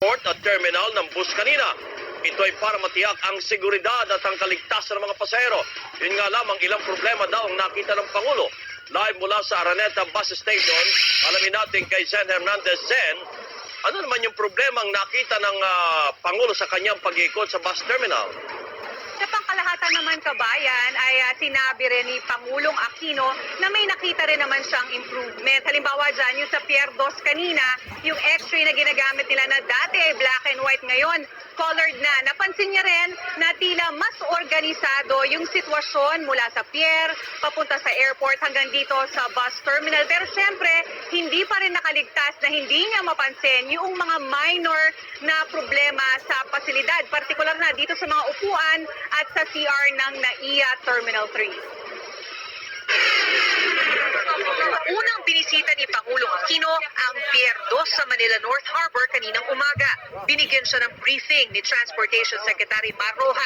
port at terminal ng bus kanina. Ito ay para matiyak ang seguridad at ang kaligtasan ng mga pasahero. Yun nga lamang, ilang problema daw ang nakita ng Pangulo. Live mula sa Araneta Bus Station, alamin natin kay Zen Hernandez. Zen, ano naman yung problema ang nakita ng Pangulo sa kanyang pag-ikot sa bus terminal? Sa pangkalahatan naman, kabayan, ay sinabi rin ni Pangulong Aquino na may nakita rin naman siyang improvement. Halimbawa dyan, yung sa Pier 2 kanina, yung x-ray na ginagamit nila na dati ay black and white, ngayon colored na. Napansin niya rin na tila mas organisado yung sitwasyon mula sa pier, papunta sa airport hanggang dito sa bus terminal. Pero syempre, hindi pa rin nakaligtas na hindi niya mapansin yung mga minor na problema sa pasilidad, partikular na dito sa mga upuan at sa CR ng NAIA Terminal 3. Unang binisita ni Pangulong Aquino ang Pier 2 sa Manila North Harbor kaninang umaga. Binigyan siya ng briefing ni Transportation Secretary Mar Rojas.